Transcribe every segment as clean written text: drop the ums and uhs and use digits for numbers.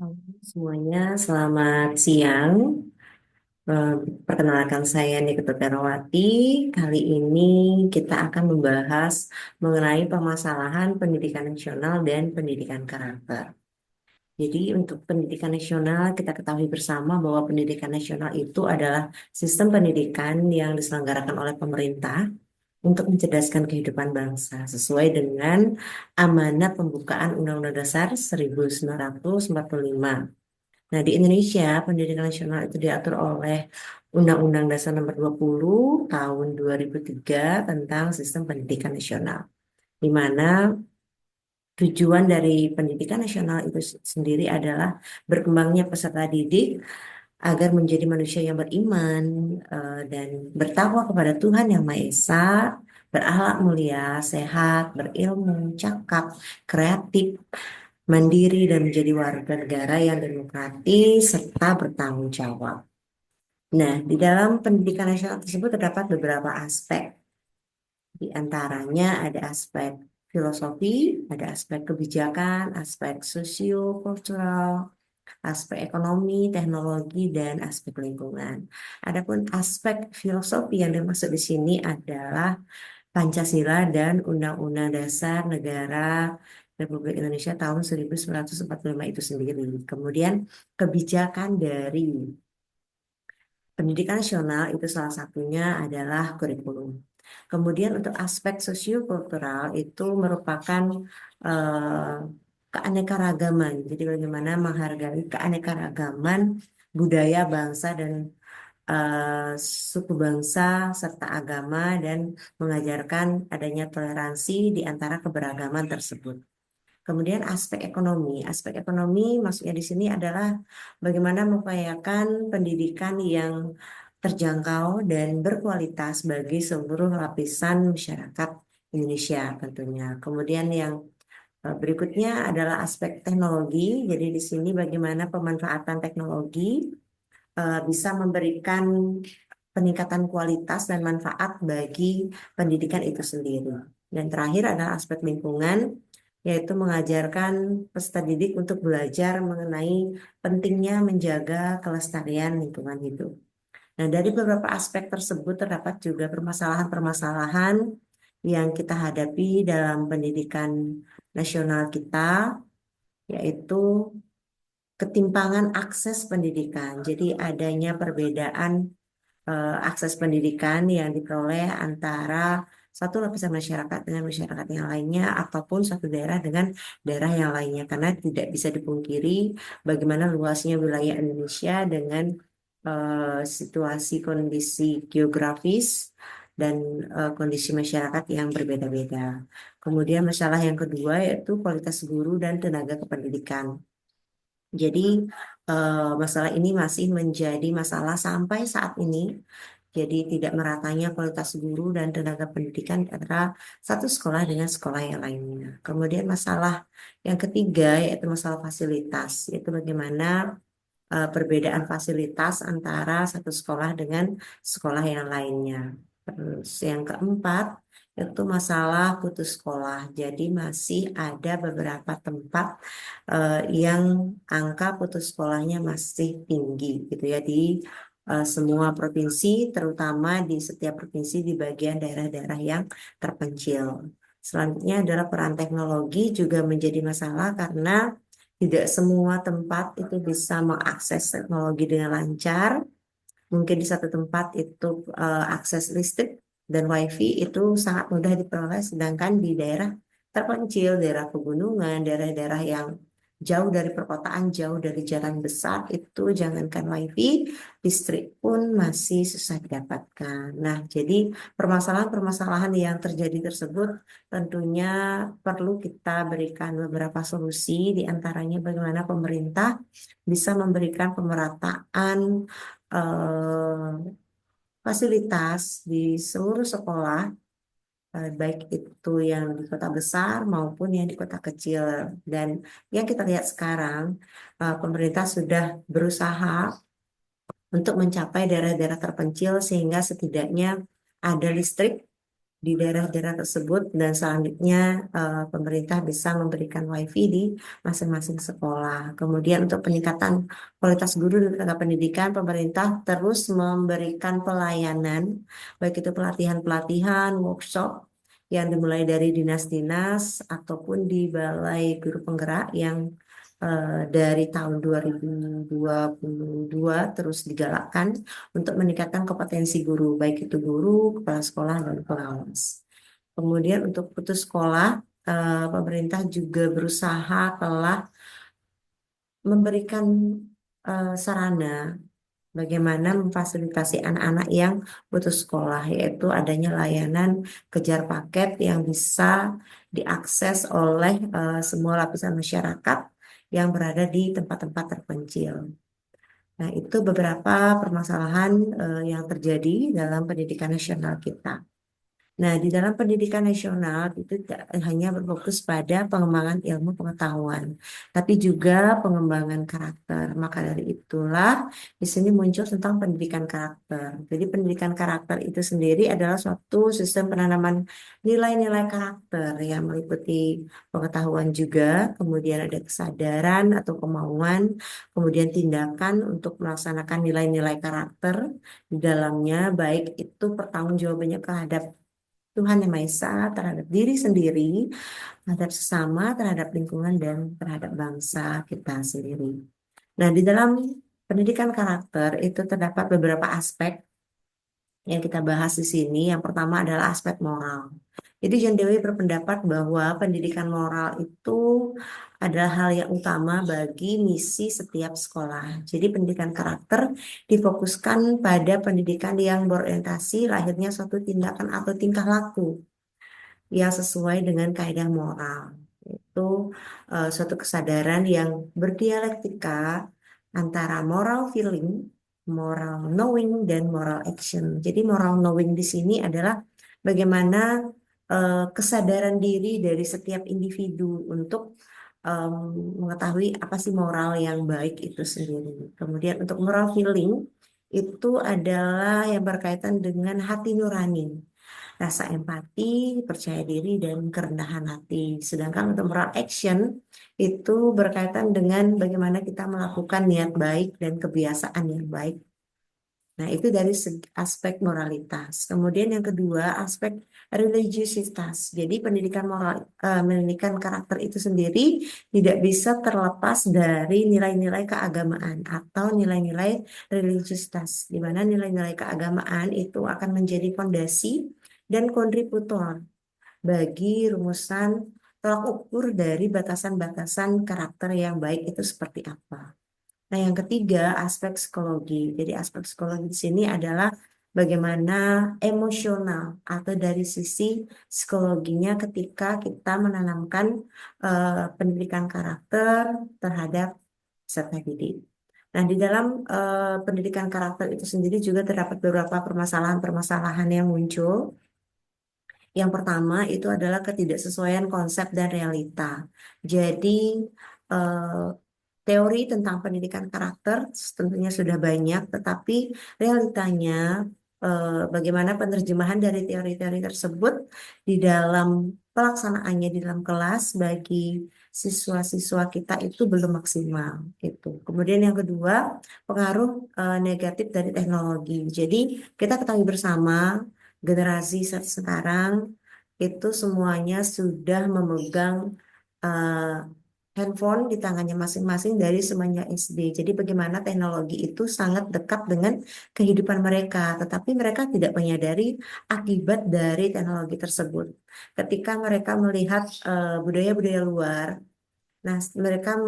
Halo semuanya, selamat siang. Eh, Perkenalkan saya Nikita Perawati. Kali ini kita akan membahas mengenai permasalahan pendidikan nasional dan pendidikan karakter. Jadi untuk pendidikan nasional kita ketahui bersama bahwa pendidikan nasional itu adalah sistem pendidikan yang diselenggarakan oleh pemerintah untuk mencerdaskan kehidupan bangsa sesuai dengan amanat pembukaan Undang-Undang Dasar 1945. Nah, di Indonesia, pendidikan nasional itu diatur oleh Undang-Undang Dasar Nomor 20 Tahun 2003 tentang Sistem Pendidikan Nasional, di mana tujuan dari pendidikan nasional itu sendiri adalah berkembangnya peserta didik agar menjadi manusia yang beriman dan bertakwa kepada Tuhan Yang Maha Esa, berakhlak mulia, sehat, berilmu, cakap, kreatif, mandiri, dan menjadi warga negara yang demokratis serta bertanggung jawab. Nah, di dalam pendidikan nasional tersebut terdapat beberapa aspek. Di antaranya ada aspek filosofi, ada aspek kebijakan, aspek sosio-kultural, aspek ekonomi, teknologi, dan aspek lingkungan. Adapun aspek filosofi yang dimaksud di sini adalah Pancasila dan Undang-Undang Dasar Negara Republik Indonesia tahun 1945 itu sendiri. Kemudian kebijakan dari pendidikan nasional itu salah satunya adalah kurikulum. Kemudian untuk aspek sosiokultural itu merupakan eh, keanekaragaman. Jadi bagaimana menghargai keanekaragaman budaya bangsa dan suku bangsa serta agama dan mengajarkan adanya toleransi di antara keberagaman tersebut. Kemudian aspek ekonomi maksudnya di sini adalah bagaimana mengupayakan pendidikan yang terjangkau dan berkualitas bagi seluruh lapisan masyarakat Indonesia tentunya. Kemudian yang berikutnya adalah aspek teknologi. Jadi di sini bagaimana pemanfaatan teknologi bisa memberikan peningkatan kualitas dan manfaat bagi pendidikan itu sendiri. Dan terakhir adalah aspek lingkungan, yaitu mengajarkan peserta didik untuk belajar mengenai pentingnya menjaga kelestarian lingkungan hidup. Nah, dari beberapa aspek tersebut terdapat juga permasalahan-permasalahan yang kita hadapi dalam pendidikan nasional kita, yaitu ketimpangan akses pendidikan. Jadi adanya perbedaan akses pendidikan yang diperoleh antara satu lapisan masyarakat dengan masyarakat yang lainnya ataupun satu daerah dengan daerah yang lainnya karena tidak bisa dipungkiri bagaimana luasnya wilayah Indonesia dengan situasi kondisi geografis dan kondisi masyarakat yang berbeda-beda. Kemudian masalah yang kedua yaitu kualitas guru dan tenaga kependidikan. Jadi masalah ini masih menjadi masalah sampai saat ini. Jadi tidak meratanya kualitas guru dan tenaga pendidikan antara satu sekolah dengan sekolah yang lainnya. Kemudian masalah yang ketiga yaitu masalah fasilitas, yaitu bagaimana perbedaan fasilitas antara satu sekolah dengan sekolah yang lainnya. Terus yang keempat itu masalah putus sekolah. Jadi masih ada beberapa tempat yang angka putus sekolahnya masih tinggi gitu ya di semua provinsi, terutama di setiap provinsi di bagian daerah-daerah yang terpencil. Selanjutnya adalah peran teknologi juga menjadi masalah karena tidak semua tempat itu bisa mengakses teknologi dengan lancar. Mungkin di satu tempat itu akses listrik dan wifi itu sangat mudah diperoleh, sedangkan di daerah terpencil, daerah pegunungan, daerah-daerah yang jauh dari perkotaan, jauh dari jalan besar itu jangankan wifi, listrik pun masih susah didapatkan. Nah, jadi permasalahan-permasalahan yang terjadi tersebut tentunya perlu kita berikan beberapa solusi, di antaranya bagaimana pemerintah bisa memberikan pemerataan fasilitas di seluruh sekolah, baik itu yang di kota besar maupun yang di kota kecil. Dan yang kita lihat sekarang, pemerintah sudah berusaha untuk mencapai daerah-daerah terpencil sehingga setidaknya ada listrik di daerah-daerah tersebut dan selanjutnya pemerintah bisa memberikan WiFi di masing-masing sekolah. Kemudian untuk peningkatan kualitas guru dan tenaga pendidikan, pemerintah terus memberikan pelayanan, baik itu pelatihan-pelatihan, workshop yang dimulai dari dinas-dinas ataupun di Balai Guru Penggerak yang dari tahun 2022 terus digalakkan untuk meningkatkan kompetensi guru, baik itu guru, kepala sekolah, dan pengawas. Kemudian untuk putus sekolah, pemerintah juga berusaha telah memberikan sarana bagaimana memfasilitasi anak-anak yang putus sekolah, yaitu adanya layanan kejar paket yang bisa diakses oleh semua lapisan masyarakat yang berada di tempat-tempat terpencil. Nah, itu beberapa permasalahan yang terjadi dalam pendidikan nasional kita. Nah, di dalam pendidikan nasional itu tidak hanya berfokus pada pengembangan ilmu pengetahuan, tapi juga pengembangan karakter. Maka dari itulah di sini muncul tentang pendidikan karakter. Jadi pendidikan karakter itu sendiri adalah suatu sistem penanaman nilai-nilai karakter yang meliputi pengetahuan juga, kemudian ada kesadaran atau kemauan, kemudian tindakan untuk melaksanakan nilai-nilai karakter di dalamnya, baik itu pertanggungjawabannya terhadap Tuhan Yang Maha Esa, terhadap diri sendiri, terhadap sesama, terhadap lingkungan, dan terhadap bangsa kita sendiri. Nah, di dalam pendidikan karakter itu terdapat beberapa aspek yang kita bahas di sini. Yang pertama adalah aspek moral. Jadi John Dewey berpendapat bahwa pendidikan moral itu adalah hal yang utama bagi misi setiap sekolah. Jadi pendidikan karakter difokuskan pada pendidikan yang berorientasi lahirnya suatu tindakan atau tingkah laku yang sesuai dengan kaidah moral. Itu suatu kesadaran yang berdialektika antara moral feeling, moral knowing, dan moral action. Jadi moral knowing di sini adalah bagaimana kesadaran diri dari setiap individu untuk em, mengetahui apa sih moral yang baik itu sendiri. Kemudian untuk moral feeling itu adalah yang berkaitan dengan hati nurani, rasa empati, percaya diri, dan kerendahan hati. Sedangkan untuk moral action itu berkaitan dengan bagaimana kita melakukan niat baik dan kebiasaan yang baik. Nah, itu dari aspek moralitas. Kemudian yang kedua, aspek religiusitas. Jadi pendidikan moral, pendidikan karakter itu sendiri tidak bisa terlepas dari nilai-nilai keagamaan atau nilai-nilai religiusitas, di mana nilai-nilai keagamaan itu akan menjadi fondasi dan kontributor bagi rumusan tolak ukur dari batasan-batasan karakter yang baik itu seperti apa. Nah, yang ketiga, aspek psikologi. Jadi, aspek psikologi di sini adalah bagaimana emosional atau dari sisi psikologinya ketika kita menanamkan pendidikan karakter terhadap peserta didik. Nah, di dalam pendidikan karakter itu sendiri juga terdapat beberapa permasalahan-permasalahan yang muncul. Yang pertama itu adalah ketidaksesuaian konsep dan realita. Jadi, eh, teori tentang pendidikan karakter tentunya sudah banyak, tetapi realitanya bagaimana penerjemahan dari teori-teori tersebut di dalam pelaksanaannya di dalam kelas bagi siswa-siswa kita itu belum maksimal gitu. Kemudian yang kedua, pengaruh negatif dari teknologi. Jadi kita ketahui bersama generasi sekarang itu semuanya sudah memegang eh, handphone di tangannya masing-masing dari semenjak SD. Jadi bagaimana teknologi itu sangat dekat dengan kehidupan mereka, tetapi mereka tidak menyadari akibat dari teknologi tersebut. Ketika mereka melihat budaya-budaya luar, nah mereka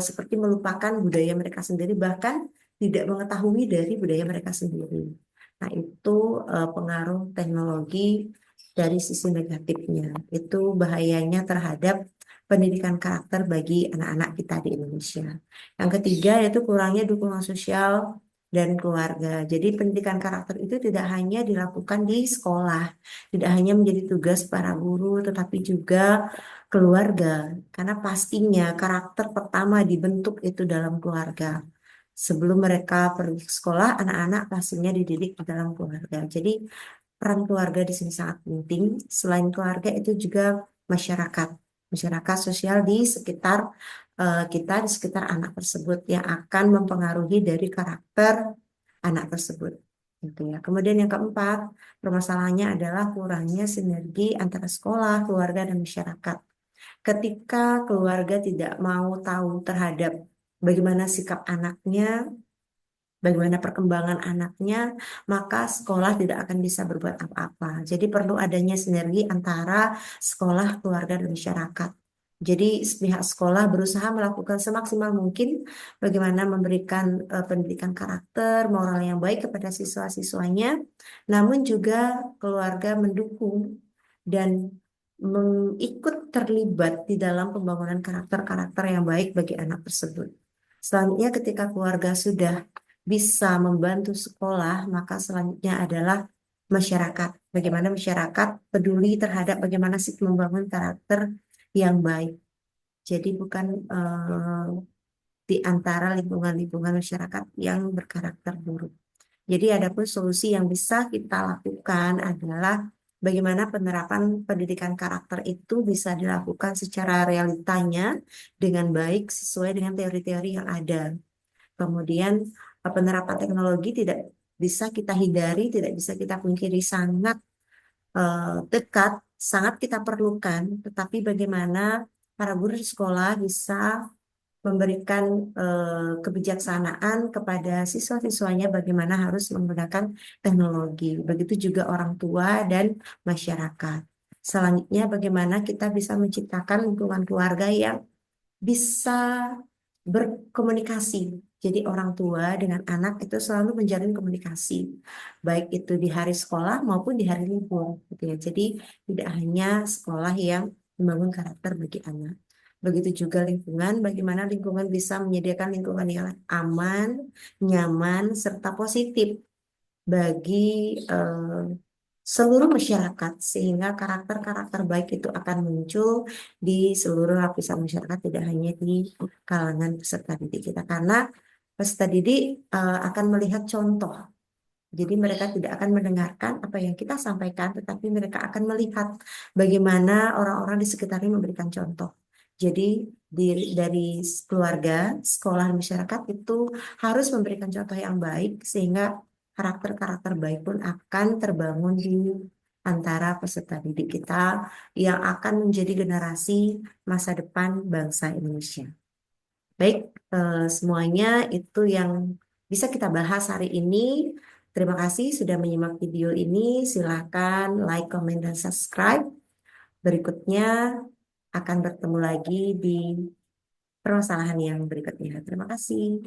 seperti melupakan budaya mereka sendiri, bahkan tidak mengetahui dari budaya mereka sendiri. Nah itu pengaruh teknologi dari sisi negatifnya. Itu bahayanya terhadap pendidikan karakter bagi anak-anak kita di Indonesia. Yang ketiga yaitu kurangnya dukungan sosial dan keluarga. Jadi pendidikan karakter itu tidak hanya dilakukan di sekolah, tidak hanya menjadi tugas para guru, tetapi juga keluarga. Karena pastinya karakter pertama dibentuk itu dalam keluarga. Sebelum mereka pergi ke sekolah, anak-anak pastinya dididik di dalam keluarga. Jadi peran keluarga di sini sangat penting. Selain keluarga itu juga masyarakat, masyarakat sosial di sekitar kita, di sekitar anak tersebut yang akan mempengaruhi dari karakter anak tersebut. Gitu ya. Kemudian yang keempat, permasalahannya adalah kurangnya sinergi antara sekolah, keluarga, dan masyarakat. Ketika keluarga tidak mau tahu terhadap bagaimana sikap anaknya, bagaimana perkembangan anaknya, maka sekolah tidak akan bisa berbuat apa-apa. Jadi perlu adanya sinergi antara sekolah, keluarga, dan masyarakat. Jadi pihak sekolah berusaha melakukan semaksimal mungkin bagaimana memberikan pendidikan karakter, moral yang baik kepada siswa-siswanya, namun juga keluarga mendukung dan ikut terlibat di dalam pembangunan karakter-karakter yang baik bagi anak tersebut. Selanjutnya, ketika keluarga sudah bisa membantu sekolah, maka selanjutnya adalah masyarakat. Bagaimana masyarakat peduli terhadap bagaimana sih membangun karakter yang baik. Jadi bukan di antara lingkungan-lingkungan masyarakat yang berkarakter buruk. Jadi ada pun solusi yang bisa kita lakukan adalah bagaimana penerapan pendidikan karakter itu bisa dilakukan secara realitanya dengan baik sesuai dengan teori-teori yang ada. Kemudian penerapan teknologi tidak bisa kita hindari, tidak bisa kita pungkiri sangat dekat, sangat kita perlukan. Tetapi bagaimana para guru di sekolah bisa memberikan kebijaksanaan kepada siswa-siswanya bagaimana harus menggunakan teknologi. Begitu juga orang tua dan masyarakat. Selanjutnya, bagaimana kita bisa menciptakan lingkungan keluarga yang bisa berkomunikasi. Jadi orang tua dengan anak itu selalu menjalin komunikasi, baik itu di hari sekolah maupun di hari libur, gitu ya. Jadi tidak hanya sekolah yang membangun karakter bagi anak. Begitu juga lingkungan, bagaimana lingkungan bisa menyediakan lingkungan yang aman, nyaman, serta positif bagi eh, seluruh masyarakat sehingga karakter-karakter baik itu akan muncul di seluruh lapisan masyarakat tidak hanya di kalangan peserta didik kita karena peserta didik akan melihat contoh. Jadi mereka tidak akan mendengarkan apa yang kita sampaikan, tetapi mereka akan melihat bagaimana orang-orang di sekitarnya memberikan contoh. Jadi dari keluarga, sekolah, dan masyarakat itu harus memberikan contoh yang baik sehingga karakter-karakter baik pun akan terbangun di antara peserta didik kita yang akan menjadi generasi masa depan bangsa Indonesia. Baik, semuanya itu yang bisa kita bahas hari ini. Terima kasih sudah menyimak video ini. Silakan like, comment, dan subscribe. Berikutnya akan bertemu lagi di permasalahan yang berikutnya. Terima kasih.